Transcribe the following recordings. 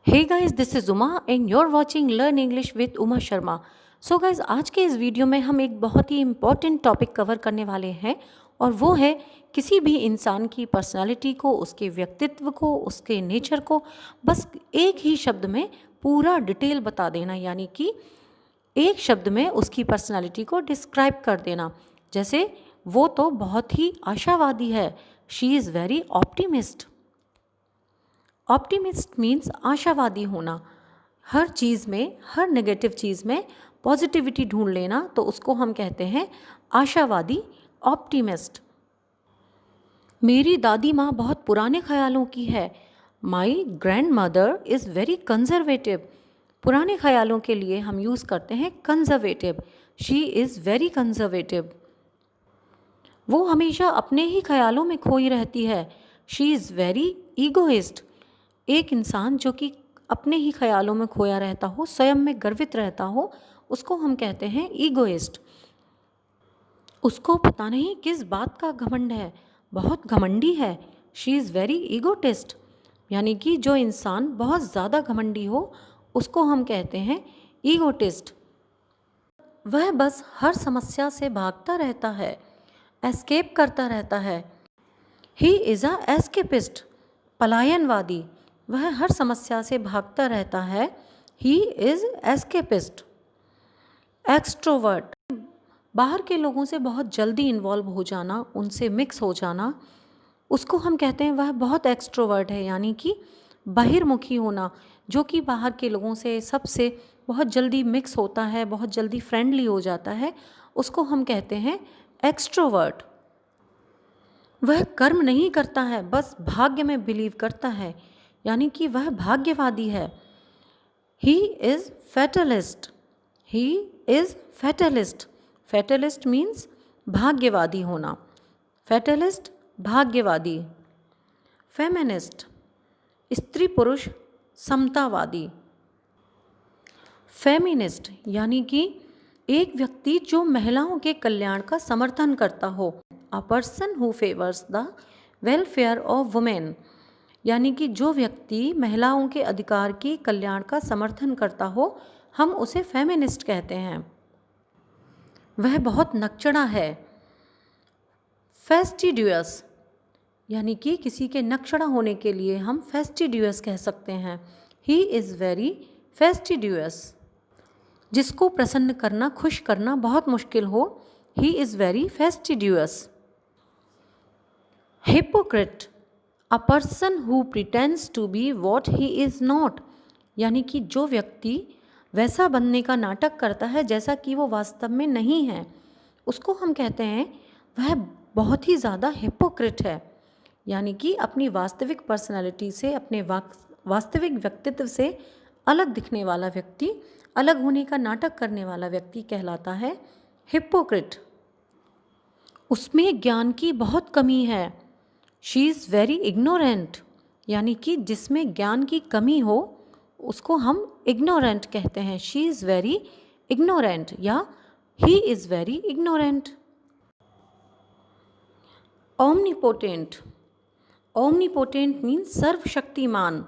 Hey guys, this is Uma and you're watching Learn English with Uma Sharma. So guys आज के इस video में हम एक बहुत ही इम्पॉर्टेंट टॉपिक कवर करने वाले हैं और वो है किसी भी इंसान की पर्सनालिटी को, उसके व्यक्तित्व को, उसके नेचर को बस एक ही शब्द में पूरा डिटेल बता देना, यानी कि एक शब्द में उसकी पर्सनालिटी को डिस्क्राइब कर देना। जैसे वो तो बहुत ही आशावादी है, she is very optimist. Optimist means आशावादी होना, हर चीज़ में, हर नेगेटिव चीज़ में पॉजिटिविटी ढूंढ लेना, तो उसको हम कहते हैं आशावादी, ऑप्टिमिस्ट। मेरी दादी माँ बहुत पुराने ख्यालों की है, my grand mother is very conservative. पुराने ख्यालों के लिए हम यूज़ करते हैं conservative, she is very conservative. वो हमेशा अपने ही ख्यालों में खोई रहती है, शी इज़ वेरी ईगोइस्ट। एक इंसान जो कि अपने ही ख्यालों में खोया रहता हो, स्वयं में गर्वित रहता हो, उसको हम कहते हैं ईगोइस्ट। उसको पता नहीं किस बात का घमंड है, बहुत घमंडी है, शी इज़ वेरी ईगोटिस्ट। यानी कि जो इंसान बहुत ज़्यादा घमंडी हो उसको हम कहते हैं ईगोटिस्ट। वह बस हर समस्या से भागता रहता है, एस्केप करता रहता है, ही इज़ अ एस्केपिस्ट, पलायनवादी। वह हर समस्या से भागता रहता है, ही इज़ एस्केपिस्ट। एक्सट्रोवर्ट, बाहर के लोगों से बहुत जल्दी इन्वॉल्व हो जाना, उनसे मिक्स हो जाना, उसको हम कहते हैं वह बहुत एक्सट्रोवर्ट है, यानी कि बहिर्मुखी होना, जो कि बाहर के लोगों से, सबसे बहुत जल्दी मिक्स होता है, बहुत जल्दी फ्रेंडली हो जाता है, उसको हम कहते हैं एक्सट्रोवर्ट। वह कर्म नहीं करता है, बस भाग्य में बिलीव करता है, यानी कि वह भाग्यवादी है, he is fatalist, he is fatalist. Fatalist means भाग्यवादी होना, फैटलिस्ट भाग्यवादी। फेमिनिस्ट, स्त्री पुरुष समतावादी। फेमिनिस्ट यानी कि एक व्यक्ति जो महिलाओं के कल्याण का समर्थन करता हो, अ person who favours the welfare of women. यानी कि जो व्यक्ति महिलाओं के अधिकार की, कल्याण का समर्थन करता हो, हम उसे फेमिनिस्ट कहते हैं। वह बहुत नकचड़ा है। फेस्टिडियस यानी कि किसी के नकचड़ा होने के लिए हम फेस्टिडियस कह सकते हैं, ही इज़ वेरी फेस्टिडियस। जिसको प्रसन्न करना, खुश करना बहुत मुश्किल हो, he is very fastidious. Hypocrite, a person who pretends to be what he is not. यानी कि जो व्यक्ति वैसा बनने का नाटक करता है जैसा कि वो वास्तव में नहीं है, उसको हम कहते हैं वह बहुत ही ज़्यादा हिपोक्रेट है। यानी कि अपनी वास्तविक पर्सनालिटी से, अपने वास्तविक व्यक्तित्व से अलग दिखने वाला व्यक्ति, अलग होने का नाटक करने वाला व्यक्ति कहलाता है हिपोक्रेट। उसमें ज्ञान की बहुत कमी है, शी इज़ वेरी इग्नोरेंट। यानी कि जिसमें ज्ञान की कमी हो उसको हम इग्नोरेंट कहते हैं, शी इज़ वेरी इग्नोरेंट या he is very ignorant. Omnipotent, omnipotent means सर्वशक्तिमान,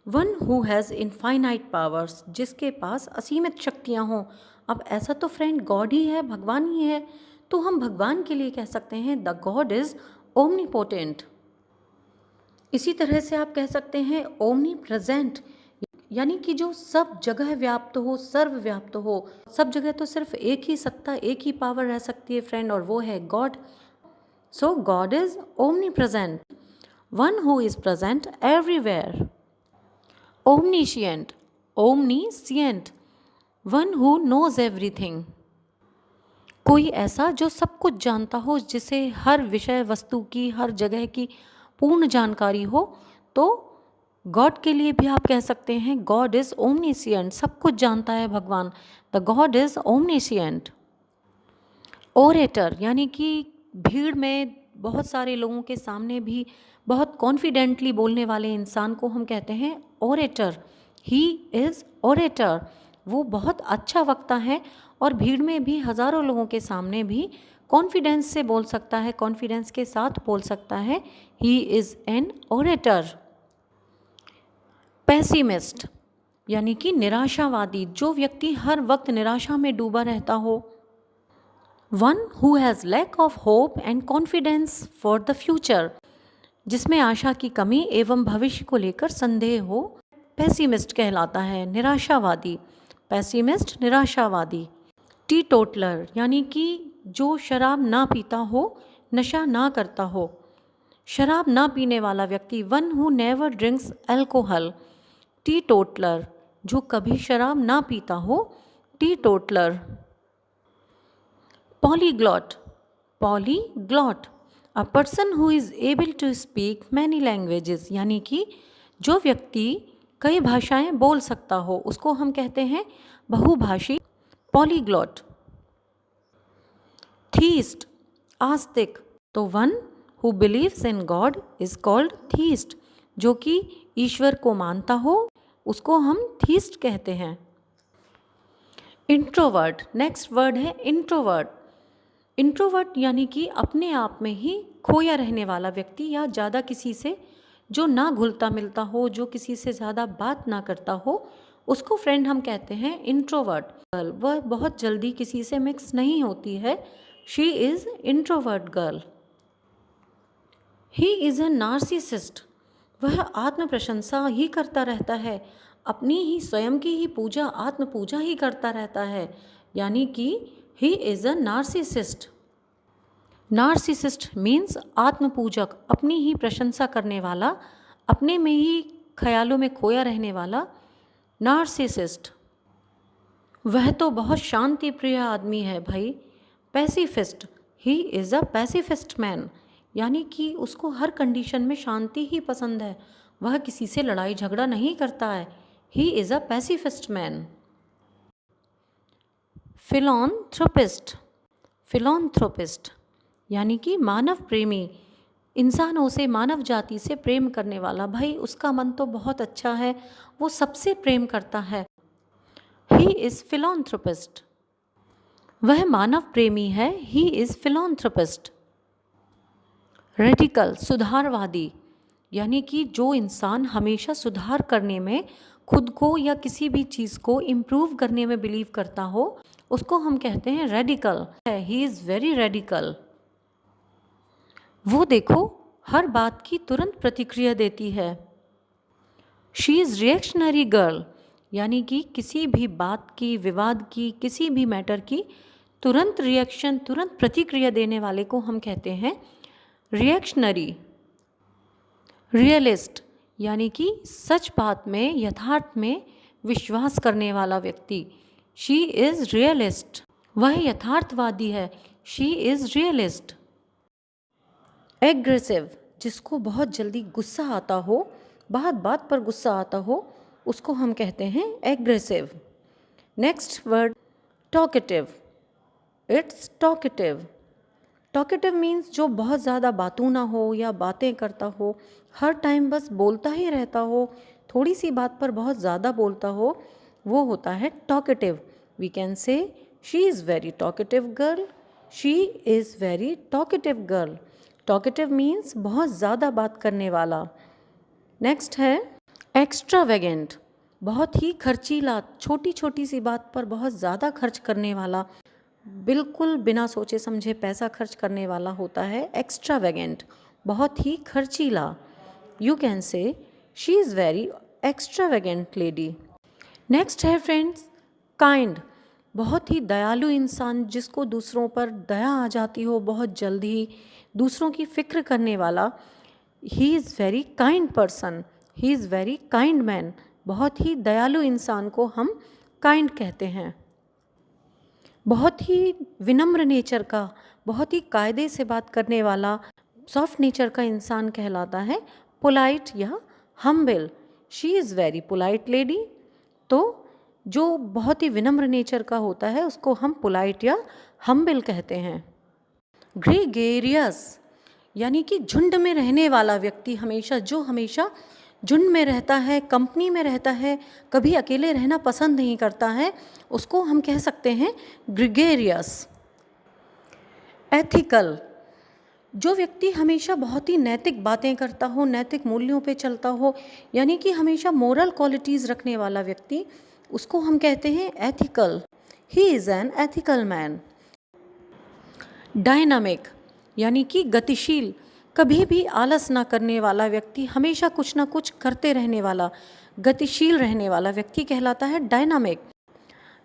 one who has infinite powers, जिसके पास असीमित शक्तियाँ हों। अब ऐसा तो फ्रेंड गॉड ही है, भगवान ही है, तो हम भगवान के लिए कह सकते हैं द गॉड इज़ ओमनीपोटेंट। इसी तरह से आप कह सकते हैं ओमनी प्रेजेंट, यानी कि जो सब जगह व्याप्त हो, सर्वव्याप्त हो। सब जगह तो सिर्फ एक ही सत्ता, एक ही पावर रह सकती है फ्रेंड, और वो है God. So God is omnipresent, one who is present everywhere. Omniscient, omniscient, one who knows everything. कोई ऐसा जो सब कुछ जानता हो, जिसे हर विषय वस्तु की, हर जगह की पूर्ण जानकारी हो, तो गॉड के लिए भी आप कह सकते हैं गॉड इज़ ओमनीसियंट, सब कुछ जानता है भगवान, the God is omniscient. Orator यानी कि भीड़ में बहुत सारे लोगों के सामने भी बहुत कॉन्फिडेंटली बोलने वाले इंसान को हम कहते हैं ओरेटर, ही इज़ ओरेटर। वो बहुत अच्छा वक्ता है और भीड़ में भी, हज़ारों लोगों के सामने भी कॉन्फिडेंस से बोल सकता है, कॉन्फिडेंस के साथ बोल सकता है, he is an orator. Pessimist यानी कि निराशावादी, जो व्यक्ति हर वक्त निराशा में डूबा रहता हो। One who has lack of hope and confidence for the future, जिसमें आशा की कमी एवं भविष्य को लेकर संदेह हो, पेसिमिस्ट कहलाता है, निराशावादी। पेसिमिस्ट निराशावादी। टीटोटलर यानी कि जो शराब ना पीता हो, नशा ना करता हो, शराब ना पीने वाला व्यक्ति। One who never drinks alcohol. Teetotaller, जो कभी शराब ना पीता हो, teetotaller. Polyglot, polyglot, a person who is able to speak many languages, यानी कि जो व्यक्ति कई भाषाएं बोल सकता हो, उसको हम कहते हैं बहुभाषी, पॉलीग्लॉट। थीस्ट, आस्तिक, तो one who believes in God is called theist, जो कि ईश्वर को मानता हो, उसको हम थीस्ट कहते हैं। इंट्रोवर्ट, नेक्स्ट वर्ड है इंट्रोवर्ट। इंट्रोवर्ट यानी कि अपने आप में ही खोया रहने वाला व्यक्ति, या ज़्यादा किसी से जो ना घुलता मिलता हो, जो किसी से ज़्यादा बात ना करता हो, उसको फ्रेंड हम कहते हैं इंट्रोवर्ट। वह बहुत जल्दी किसी से मिक्स नहीं होती है, she is introvert girl. He is a narcissist, वह आत्म प्रशंसा ही करता रहता है, अपनी ही स्वयं की ही पूजा, आत्म पूजा ही करता रहता है, यानी कि ही is a narcissist. Narcissist means आत्म पूजक, अपनी ही प्रशंसा करने वाला, अपने में ही ख्यालों में खोया रहने वाला, नार्सिसिस्ट। वह तो बहुत शांति प्रिय आदमी है भाई। Pacifist, he is a pacifist man, यानी कि उसको हर कंडीशन में शांति ही पसंद है, वह किसी से लड़ाई झगड़ा नहीं करता है, he is a pacifist man. Philanthropist, philanthropist यानी कि मानव प्रेमी, इंसानों से, मानव जाति से प्रेम करने वाला। भाई उसका मन तो बहुत अच्छा है, वो सबसे प्रेम करता है, ही इज़ फिलॉन्थ्रोपिस्ट। वह मानव प्रेमी है, ही इज़ फिलॉन्थ्रोपिस्ट। रेडिकल, सुधारवादी, यानी कि जो इंसान हमेशा सुधार करने में, खुद को या किसी भी चीज़ को इम्प्रूव करने में बिलीव करता हो, उसको हम कहते हैं radical. He is very radical. वो देखो हर बात की तुरंत प्रतिक्रिया देती है। शी इज़ रिएक्शनरी गर्ल, यानी कि किसी भी बात की, विवाद की, किसी भी मैटर की तुरंत रिएक्शन, तुरंत प्रतिक्रिया देने वाले को हम कहते हैं रिएक्शनरी। रियलिस्ट, यानी कि सच बात में, यथार्थ में विश्वास करने वाला व्यक्ति, शी इज़ रियलिस्ट, वह यथार्थवादी है, शी इज़ रियलिस्ट। एग्रेसिव, जिसको बहुत जल्दी गुस्सा आता हो, बात बात पर गुस्सा आता हो, उसको हम कहते हैं aggressive. Next word talkative, it's talkative. Talkative means जो बहुत ज़्यादा बातूना हो या बातें करता हो, हर टाइम बस बोलता ही रहता हो, थोड़ी सी बात पर बहुत ज़्यादा बोलता हो, वो होता है talkative. We can say she is very talkative girl, she is very talkative girl. Talkative means बहुत ज़्यादा बात करने वाला। नेक्स्ट है एक्स्ट्रावेगेंट, बहुत ही खर्चीला, छोटी छोटी सी बात पर बहुत ज़्यादा खर्च करने वाला, बिल्कुल बिना सोचे समझे पैसा खर्च करने वाला होता है एक्स्ट्रावेगेंट, बहुत ही खर्चीला। You can say she is very extravagant lady. Next है फ्रेंड्स काइंड, बहुत ही दयालु इंसान, जिसको दूसरों पर दया आ जाती हो बहुत जल्दी, दूसरों की फिक्र करने वाला। ही is very kind person, he is very kind man, बहुत ही दयालु इंसान को हम काइंड कहते हैं। बहुत ही विनम्र नेचर का, बहुत ही कायदे से बात करने वाला, सॉफ्ट नेचर का इंसान कहलाता है पोलाइट या humble. She is very polite lady, तो जो बहुत ही विनम्र नेचर का होता है उसको हम पोलाइट या हम्बल कहते हैं। ग्रेगेरियस, यानी कि झुंड में रहने वाला व्यक्ति, हमेशा जो हमेशा झुंड में रहता है, कंपनी में रहता है, कभी अकेले रहना पसंद नहीं करता है, उसको हम कह सकते हैं ग्रेगेरियस। एथिकल, जो व्यक्ति हमेशा बहुत ही नैतिक बातें करता हो, नैतिक मूल्यों पे चलता हो, यानी कि हमेशा मोरल क्वालिटीज़ रखने वाला व्यक्ति, उसको हम कहते हैं ethical. He is an ethical man. Dynamic यानी कि गतिशील, कभी भी आलस ना करने वाला व्यक्ति, हमेशा कुछ ना कुछ करते रहने वाला, गतिशील रहने वाला व्यक्ति कहलाता है dynamic.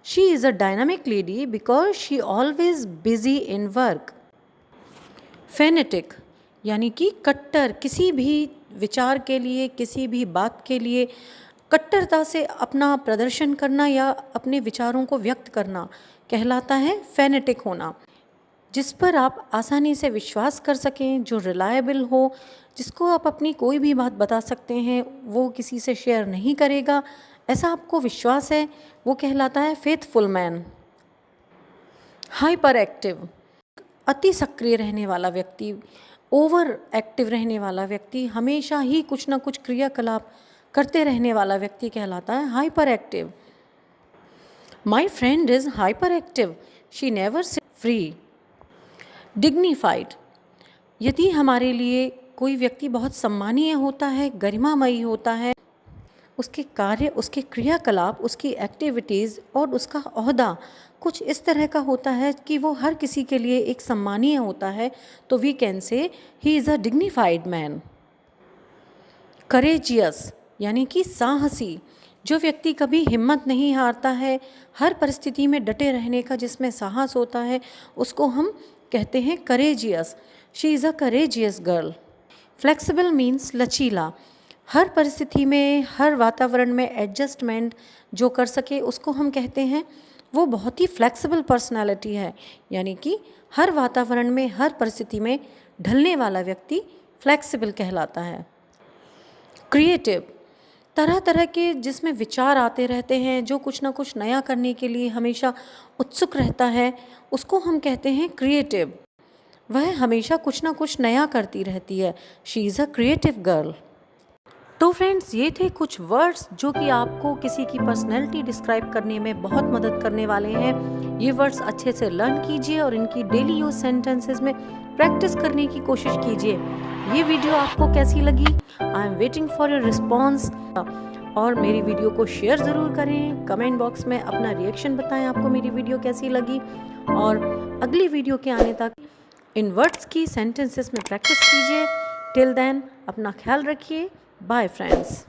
She is a dynamic lady because she always busy in work. Phonetic यानी कि कट्टर, किसी भी विचार के लिए, किसी भी बात के लिए कट्टरता से अपना प्रदर्शन करना या अपने विचारों को व्यक्त करना कहलाता है फेनेटिक होना। जिस पर आप आसानी से विश्वास कर सकें, जो रिलायबल हो, जिसको आप अपनी कोई भी बात बता सकते हैं, वो किसी से शेयर नहीं करेगा, ऐसा आपको विश्वास है, वो कहलाता है फेथफुल मैन। हाइपर एक्टिव, अति सक्रिय रहने वाला व्यक्ति, ओवर एक्टिव रहने वाला व्यक्ति, हमेशा ही कुछ ना कुछ क्रियाकलाप करते रहने वाला व्यक्ति कहलाता है hyper active. My friend is hyper active, she never seat free. Dignified, यदि हमारे लिए कोई व्यक्ति बहुत सम्मानीय होता है, गरिमामयी होता है, उसके कार्य, उसके क्रियाकलाप, उसकी एक्टिविटीज़ और उसका ओहदा कुछ इस तरह का होता है कि वो हर किसी के लिए एक सम्मानीय होता है, तो we can say he is a dignified man. Courageous यानी कि साहसी, जो व्यक्ति कभी हिम्मत नहीं हारता है, हर परिस्थिति में डटे रहने का जिसमें साहस होता है, उसको हम कहते हैं courageous. She is a courageous girl. Flexible means लचीला, हर परिस्थिति में, हर वातावरण में एडजस्टमेंट जो कर सके उसको हम कहते हैं वो बहुत ही फ्लेक्सिबल पर्सनालिटी है, यानी कि हर वातावरण में, हर परिस्थिति में ढलने वाला व्यक्ति फ्लेक्सिबल कहलाता है। क्रिएटिव, तरह तरह के जिसमें विचार आते रहते हैं, जो कुछ ना कुछ नया करने के लिए हमेशा उत्सुक रहता है, उसको हम कहते हैं क्रिएटिव। वह हमेशा कुछ ना कुछ नया करती रहती है। She is a creative girl. तो फ्रेंड्स, ये थे कुछ वर्ड्स जो कि आपको किसी की पर्सनैलिटी डिस्क्राइब करने में बहुत मदद करने वाले हैं। ये वर्ड्स अच्छे से लर्न कीजिए और इनकी डेली यूज सेंटेंसेस में प्रैक्टिस करने की कोशिश कीजिए। ये वीडियो आपको कैसी लगी? I am waiting for your response. और मेरी वीडियो को शेयर ज़रूर करें, कमेंट बॉक्स में अपना रिएक्शन बताएं आपको मेरी वीडियो कैसी लगी। और अगली वीडियो के आने तक इन वर्ड्स की सेंटेंसेस में प्रैक्टिस कीजिए। टिल देन अपना ख्याल रखिए। Bye friends.